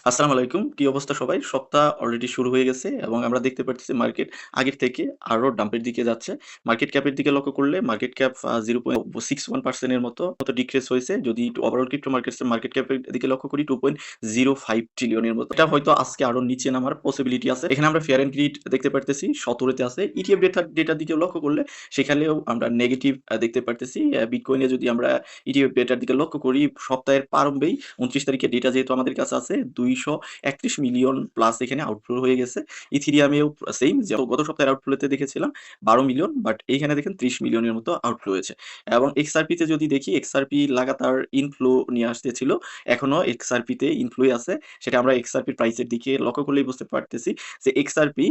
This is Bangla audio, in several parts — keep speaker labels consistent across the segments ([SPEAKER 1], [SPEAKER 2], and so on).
[SPEAKER 1] আসসালামু আলাইকুম। কি অবস্থা সবাই? সপ্তাহ অলরেডি শুরু হয়ে গেছে এবং আমরা দেখতে পারতেছি মার্কেট আগের থেকে আরো ডাম্পের দিকে যাচ্ছে। মার্কেট ক্যাপের দিকে লক্ষ্য করলে মার্কেট ক্যাপ 0.61% এর মতো ডিক্রিজ হয়েছে। যদি একটু ওভারঅল ক্রিপ্টো মার্কেটসের মার্কেট ক্যাপের দিকে লক্ষ্য করি 2.05 ট্রিলিয়ন এর মতো। এটা হয়তো আজকে আরো নিচে নামার পসিবিলিটি আছে। এখানে আমরা ফেয়ার এন্ড গ্রিড দেখতে পারতেছি 17 তে আছে। ইটিএফ ডেটার দিকে লক্ষ্য করলে সেখানেও আমরা নেগেটিভ দেখতে পারতেছি। বিটকয়েনে যদি আমরা ইটিএফ ডেটার দিকে লক্ষ্য করি সপ্তাহের প্রারম্ভেই 29 তারিখের ডেটা যেহেতু আমাদের কাছে আছে 231 মিলিয়ন প্লাস এখানে আউটফ্লো হয়ে গেছে। ইথিরিয়ামেও সেইম যে গত সপ্তাহের আউটফ্লোতে দেখেছিলাম 12 মিলিয়ন, বাট এইখানে দেখেন 30 মিলিয়নের মতো আউটফ্লো হয়েছে। এবং এক্সআরপি তে যদি দেখি এক্সআরপি লাগাতার ইনফ্লো নিয়ে আসতেছিল। এখনো এক্সআরপি তে ইনফ্লোই আছে। সেটা আমরা এক্সআরপি প্রাইসের দিকে লক্ষ্য করলেই বুঝতে পারতেছি যে এক্সআরপি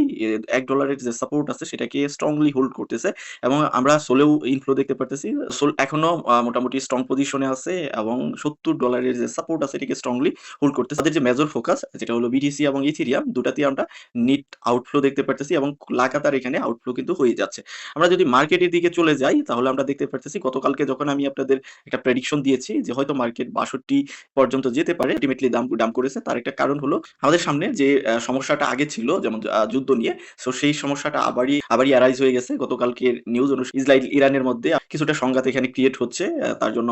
[SPEAKER 1] $1 যে সাপোর্ট আছে সেটাকে স্ট্রংলি হোল্ড করতেছে এবং আমরা সোলেও ইনফ্লো দেখতে পারতেছি। সোল এখনো মোটামুটি স্ট্রং পজিশনে আছে এবং $70 যে সাপোর্ট আছে এটাকে স্ট্রংলি হোল্ড করতেছে। তাদের যে মেজর ফোকাস যেটা হলো বিটিসি এবং ইথেরিয়াম দুটাতেই আমরা নিট আউটফ্লো দেখতে পারতেছি এবং লাগাতার এখানে আউটফ্লো কিন্তু হয়ে যাচ্ছে। আমরা যদি মার্কেটের দিকে চলে যাই তাহলে আমরা দেখতে পারতেছি গতকালকে যখন আমি আপনাদের একটা প্রেডিকশন দিয়েছি যে হয়তো মার্কেট 62 পর্যন্ত যেতে পারে, আলটিমেটলি দাম করেছে। তার একটা কারণ হলো আমাদের সামনে যে সমস্যাটা আগে ছিল যেমন যুদ্ধ নিয়ে, সো সেই সমস্যাটা আবারই অ্যারাইজ হয়ে গেছে। গতকালকের নিউজ অনুসারে ইসরাইল ইরানের মধ্যে কিছুটা সংঘাত এখানে ক্রিয়েট হচ্ছে। তার জন্য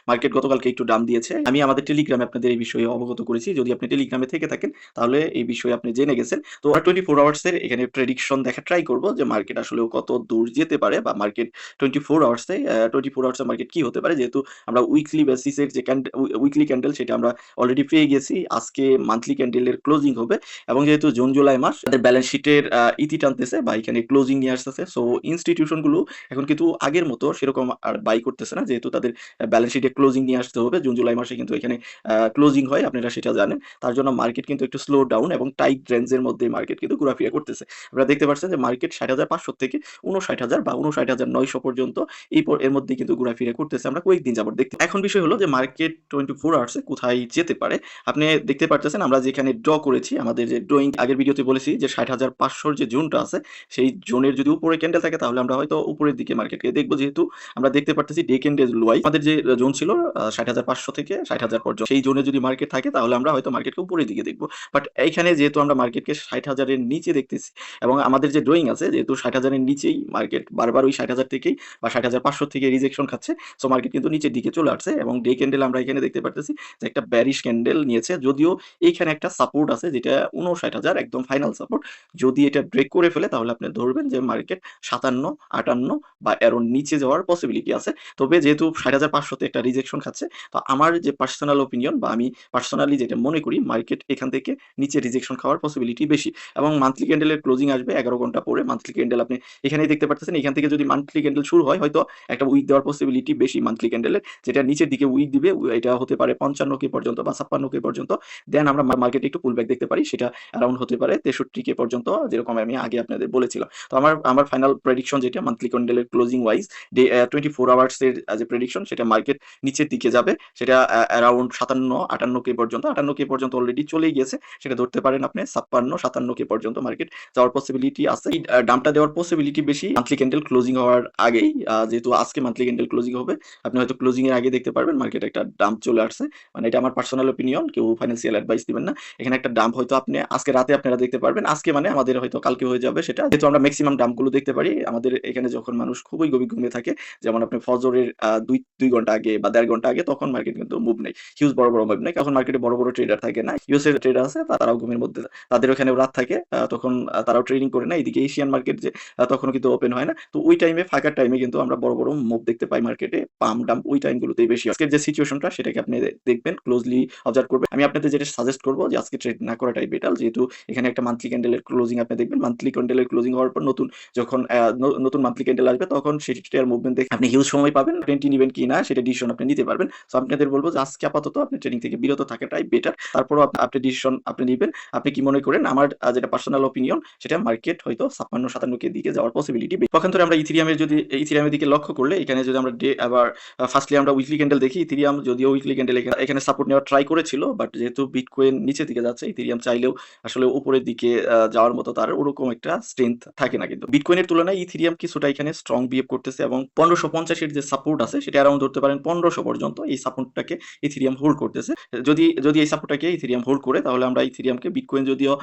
[SPEAKER 1] মার্কেট গতকালকে একটু ডাম দিয়েছে। আমি আমাদের টেলিগ্রামে আপনাদের এই বিষয়ে অবগত করেছি। যদি আপনি টেলিগ্রামে থেকে থাকেন তাহলে এই বিষয়ে আপনি জেনে গেছেন। তো আমরা 24 আওয়ার্স এর এখানে প্রেডিকশন দেখা ট্রাই করব যে মার্কেট আসলেও কত দূর যেতে পারে বা মার্কেট 24 আওয়ার্স এ মার্কেট কি হতে পারে। যেহেতু আমরা উইকলি বেসিস এর যে উইকলি ক্যান্ডেল সেটা আমরা অলরেডি পেয়ে গেছি। আজকে মান্থলি ক্যান্ডেল এর ক্লোজিং হবে এবং যেহেতু জুন জুলাই মাস তাদের ব্যালেন্স শিটের ইতি টানতেছে বা এখানে ক্লোজিং নিয়ে আসতেছে। সো ইনস্টিটিউশন গুলো এখন কিন্তু আগের মতো সেরকম আর বাই করতেছে না, যেহেতু তাদের ব্যালেন্স শিটে ক্লোজিং নিয়ে আসতে হবে। জুন জুলাই মাসে কিন্তু এখানে ক্লোজিং হয়, আপনারা সেটা জানেন। তার জন্য মার্কেট কিন্তু একটু স্লো ডাউন এবং টাইট রেঞ্জের মধ্যে মার্কেট কিন্তু ঘোরাফেরা করতেছে। আপনারা দেখতে পাচ্ছেন যে মার্কেট 60,500 থেকে 59,000 বা 59,900 পর্যন্ত এর মধ্যে কিন্তু ঘোরাফেরা করতেছে। আমরা কয়েকদিন যাবত দেখতে। এখন বিষয় হলো যে মার্কেট 24 আওয়ার্সে কোথায় যেতে পারে। আপনি দেখতে পারতেছেন আমরা যেখানে ড্র করেছি আমাদের যে ড্রয়িং আগের ভিডিওতে বলেছি যে 60,500 যে জোনটা আছে সেই জোনের যদি উপরে ক্যান্ডেল থাকে তাহলে আমরা হয়তো উপরের দিকে মার্কেটকে দেখবো। যেহেতু আমরা দেখতে পারতেছি ডে ক্যান্ডেল ওয়াইজ আমাদের যে জোন ছিল 60,500 থেকে 60,000 পর্যন্ত, সেই জোনে যদি মার্কেট থাকে তাহলে আমরা হয়তো মার্কেটকে উপরের দিকে দেখবো। বাট এইখানে যেহেতু আমরা মার্কেটকে 60,000 এর নিচে দেখতেছি এবং আমাদের যে ড্রয়িং আছে যেহেতু 60,000 এর নিচেই মার্কেট বারবার ওই 60,000 থেকেই বা 60,500 থেকে রিজেকশন খাচ্ছে। সো মার্কেট কিন্তু নিচের দিকে চলে আসছে এবং ডে ক্যান্ডেল আমরা এখানে দেখতে পারতেছি যে একটা ব্যারিশ ক্যান্ডেল নিয়েছে। যদিও এইখানে একটা সাপোর্ট আছে যেটা 59,000 একদম ফাইনাল সাপোর্ট। যদি এটা ব্রেক করে ফেলে তাহলে আপনি ধরবেন যে মার্কেট 57, 58 বা এর নিচে যাওয়ার পসিবিলিটি আছে। তবে যেহেতু 60,500 তে একটা রিজেকশন খাচ্ছে, তো আমার যে পার্সোনাল ওপিনিয়ন বা আমি পার্সোনালি যেটা মনে করি মার্কেট এখান থেকে নিচে রিজেকশন খাওয়ার পসিবিলিটি বেশি এবং মান্থলি ক্যান্ডেলের ক্লোজিং আসবে 11 ঘন্টা পরে। মান্থলি ক্যান্ডেল আপনি এখানেই দেখতে পারতেছেন। এখান থেকে যদি মান্থলি ক্যান্ডেল শুরু হয় হয়তো একটা উইক দেওয়ার পসিবিলিটি বেশি মান্থলি ক্যান্ডেলের, যেটা নিচের দিকে উইক দিবে। এটা হতে পারে 55K পর্যন্ত বা 56K পর্যন্ত। দেন আমরা মার্কেটে একটু পুলব্যাক দেখতে পারি, সেটা অ্যারাউন্ড হতে পারে 63K পর্যন্ত, যেরকম আমি আগে আপনাদের বলেছিলাম। তো আমার ফাইনাল প্রেডিকশন যেটা মান্থলি ক্যান্ডেলের ক্লোজিং ওয়াইজ 24 আওয়ার্স এর যে প্রেডিকশন সেটা মার্কেট নিচের দিকে যাবে। সেটা অ্যারাউন্ড 57-58K পর্যন্ত, 58K পর্যন্ত অলরেডি চলেই গেছে। সেটা ধরতে পারেন আপনি 56-57K পর্যন্ত মার্কেট যাওয়ার পসিবিলিটি আছে। এই ডাম্পটা দেওয়ার পসিবিলিটি বেশি মান্থলি ক্যান্ডেল ক্লোজিং হওয়ার আগেই। যেহেতু আজকে মান্থলি ক্যান্ডেল ক্লোজিং হবে, আপনি হয়তো ক্লোজিং এর আগে দেখতে পারবেন মার্কেট একটা ডাম্প চলে আসছে। মানে এটা আমার পার্সোনাল ওপিনিয়ন, কেউ ফাইন্যান্সিয়াল অ্যাডভাইস দিবেন না। এখানে একটা ডাম্প হয়তো আপনি আজকে রাতে আপনারা দেখতে পারবেন। আজকে মানে আমাদের হয়তো কালকে হয়ে যাবে সেটা। যেহেতু আমরা ম্যাক্সিমাম ডাম্পগুলো দেখতে পারি আমাদের এখানে যখন মানুষ খুবই গভীর ঘুমিয়ে থাকে, যেমন আপনি ফজরের 2 ঘন্টা আগে বা 1.5 ঘন্টা আগে, তখন মার্কেট কিন্তু মুভ নেই। হিউজ বড় মুভ নেই। এখন মার্কেটে বড় ট্রেডার থাকে না। ইউএস এর ট্রেডার আছে তারাও ঘুমের মধ্যে, তাদের ওখানেও রাত থাকে। তখন তারাও ট্রেডিং করে না। এদিকে এশিয়ান মার্কেট যে তখনও কিন্তু ওপেন হয় না। তো ওই টাইমে ফাঁকার টাইমে কিন্তু আমরা বড় মুভ দেখতে পাই মার্কেটে। পাম্প ডাম্প ওই টাইমগুলোতেই বেশি। আজকের যে সিচুয়েশনটা সেটাকে আপনি দেখবেন, ক্লোজলি অবজার্ভ করবেন। আমি আপনাদের যেটা সাজেস্ট করব যে আজকে ট্রেড না করাটাই বেটার। যেহেতু এখানে একটা মান্থলি ক্যান্ডেলের ক্লোজিং আপনি দেখবেন। মান্থলি ক্যান্ডেলের ক্লোজিং হওয়ার পর যখন নতুন মান্থলি ক্যান্ডেল আসবে তখন সেটার মুভমেন্ট দেখে আপনি হিউজ সময় পাবেন। ট্রেন্ডটি নিবেন কি না সেটা ডিসিশন আপনি নিতে পারবেন। সো আপনাদের বলবো যে আজকে আপাতত আপনি ট্রেডিং থেকে বিরত থাকাটাই বেটার। তারপরও আপনি ডিসিশন আপনি নিবেন। আপনি কি মনে করেন? আমার যেটা পার্সোনাল ওপিনিয়ন সেটা মার্কেট হয়তো 56-57 কে দিকে যাওয়ার পসিবিলিটি বেশি। পক্ষান্তরে আমরা ইথেরিয়ামের দিকে লক্ষ্য করলে এখানে যদি আমরা আবার ফার্স্টলি আমরা উইকলি ক্যান্ডেল দেখি, ইথেরিয়াম যদিও উইকলি ক্যান্ডেল এখানে সাপোর্ট নেওয়ার ট্রাই করেছিল, বাট যেহেতু বিটকয়েন নিচের দিকে যাচ্ছে ইথেরিয়াম চাইলেও আসলে উপরের দিকে যাওয়ার মতো তার ওরকম একটা স্ট্রেংথ থাকে না। কিন্তু বিটকয়েনের তুলনায় ইথেরিয়াম কিছুটা এখানে স্ট্রং বিহেভ করতেছে এবং 1550 এর যে সাপোর্ট আছে সেটা অ্যারাউন্ড ধরতে পারেন 1500 পর্যন্ত। এই সাপোর্টটাকে ইথেরিয়াম হোল্ড করতেছে। যদি এই সাপোর্ট গল্পটাকে ইথেরিয়াম হোল্ড করে, তাহলে আমরা ইথেরিয়ামকে বিটকয়েন যদিও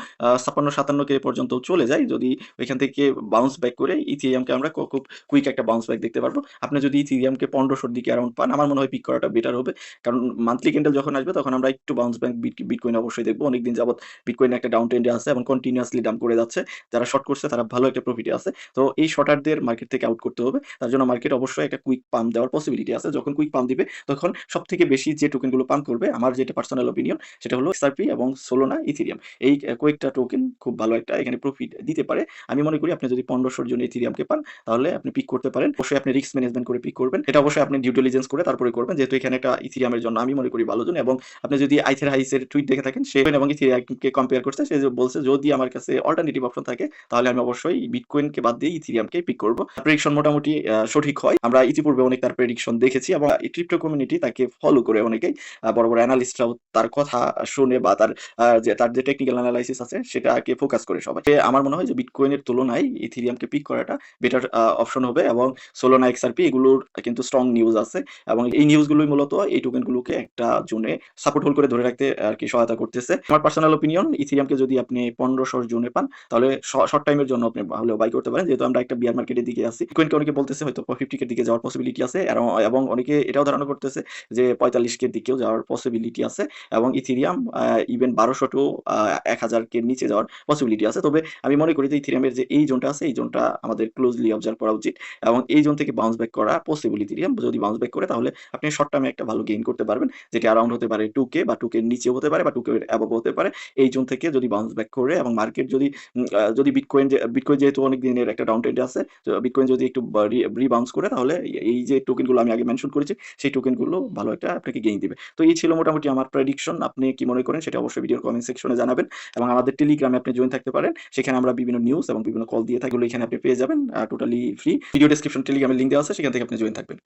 [SPEAKER 1] ৫৬-৫৭ কে পর্যন্ত চলে যায়, যদি ওইখান থেকে বাউন্স ব্যাক করে ইথেরিয়ামকে আমরা খুব কুইক একটা বাউন্স ব্যাক দেখতে পারবো। আপনি যদি ইথেরিয়ামকে ১৫০০ র দিকে অ্যারাউন্ড পান, আমার মনে হয় পিক করাটা বেটার হবে। কারণ মান্থলি ক্যান্ডেল যখন আসবে তখন আমরা একটু বাউন্স ব্যাক বিটকয়েন অবশ্যই দেখবো। অনেকদিন যাবৎ বিটকয়েন একটা ডাউন ট্রেন্ডে আছে এবং কন্টিনিউয়াসলি ডাম্প করে যাচ্ছে। যারা শর্ট করছে তারা ভালো একটা প্রফিটে আছে। তো এই শর্টারদের মার্কেট থেকে আউট করতে হবে। তার জন্য মার্কেট অবশ্যই একটা কুইক পাম্প দেওয়ার পসিবিলিটি আছে। যখন কুইক পাম্প দিবে তখন সবথেকে বেশি যে টোকেনগুলো পাম্প করবে, আমার যেটা পার্সোনাল অপিনিয়ন, সেটা হলো XRP এবং Solana, ইথেরিয়াম। এই কয়েকটা টোকেন খুব ভালো একটা এখানে প্রফিট দিতে পারে। আমি মনে করি আপনি যদি ১৫০০ র জন্য ইথেরিয়ামকে পান, তাহলে আপনি পিক করতে পারেন। অবশ্যই আপনি রিস্ক ম্যানেজমেন্ট করে পিক করবেন। এটা অবশ্যই আপনি ডিউ ডিলিজেন্স করে তারপরে করবেন। যেহেতু এখানে একটা ইথেরিয়ামের জন্য আমি মনে করি ভালো জন্য, এবং আপনি যদি আইথের হাইসের টুইট দেখে থাকেন, সে এবং ইথেরিয়ামকে কম্পেয়ার করছে, সে যে বলছে যদি আমার কাছে অল্টারনেটিভ অপশন থাকে তাহলে আমি অবশ্যই বিটকয়েনকে বাদ দিয়ে ইথেরিয়ামকে পিক করব। প্রেডিকশন মোটামুটি সঠিক হয়। আমরা ইতিপূর্বে অনেক তার প্রেডিকশন দেখেছি এবং এই ক্রিপ্টো কমিউনিটি তাকে ফলো করে অনেকেই, বড় বড় অ্যানালিস্টরাও তার কথা শুনে বা তার যে টেকনিক্যাল অ্যানালাইসিস আছে সেটাকে ফোকাস করে সবাই। আমার মনে হয় যে বিটকয়েনের তুলনায় ইথেরিয়ামকে পিক করাটা বেটার অপশন হবে, এবং Solana, XRP এগুলোর কিন্তু স্ট্রং নিউজ আছে, এবং এই নিউজগুলোই মূলত এই টোকেনগুলোকে একটা জোনে সাপোর্ট হোল্ড করে ধরে রাখতে আর কি সহায়তা করতেছে। আমার পার্সোনাল অপিনিয়ন, ইথেরিয়ামকে যদি আপনি ১৫০০ জোনে পান, তাহলে শর্ট টাইমের জন্য আপনি হলেও বাই করতে পারেন, যেহেতু আমরা একটা বিয়ার মার্কেটের দিকে আছি। বিটকয়েনকে অনেকে বলতেছে হয়তো 50 কে দিকে যাওয়ার পসিবিলিটি আছে, এবং অনেকে এটাও ধারণা করতেছে যে ৪৫ কে দিকেও যাওয়ার পসিবিলিটি আছে, এবং ইথেরিয়াম ইভেন ১২০০ টু ১০০০ কে নিচে যাওয়ার পসিবিলিটি আছে। তবে আমি মনে করি যে ইথেরিয়ামের যে এই জোনটা আছে, এই জোনটা আমাদের ক্লোজলি অবজার্ভ করা উচিত, এবং এই জোন থেকে বাউন্স ব্যাক করা পসিবল। ইথেরিয়াম যদি বাউন্স ব্যাক করে তাহলে আপনি শর্ট টার্মে একটা ভালো গেইন করতে পারবেন, যেটা অ্যারাউন্ড হতে পারে 2K বা 2K এর নিচেও হতে পারে বা 2K এর অ্যাবভ হতে পারে। এই জোন থেকে যদি বাউন্স ব্যাক করে এবং মার্কেট যদি বিটকয়েন যেহেতু অনেক দিনের একটা ডাউন ট্রেন্ডে আছে, তো বিটকয়েন যদি একটু রিবাউন্স করে, তাহলে এই যে টোকেনগুলো আমি আগে মেনশন করেছি, সেই টোকেনগুলো ভালো একটা আপনাকে গেইন দিবে। তো এই ছিল মোটামুটি আমার প্রেডিকশন। আপনি কি মনে করেন সেটা অবশ্যই ভিডিওর কমেন্ট সেকশনে জানাবেন, এবং আমাদের টেলিগ্রামে আপনি জয়েন থাকতে পারেন। সেখানে আমরা বিভিন্ন নিউজ এবং বিভিন্ন কল দিয়ে থাকি, এখানে আপনি পেয়ে যাবেন টোটালি ফ্রি। ভিডিও ডেসক্রিপশন টেলিগ্রামের লিঙ্ক দেওয়া আছে, সেখান থেকে আপনি জয়েন থাকবেন।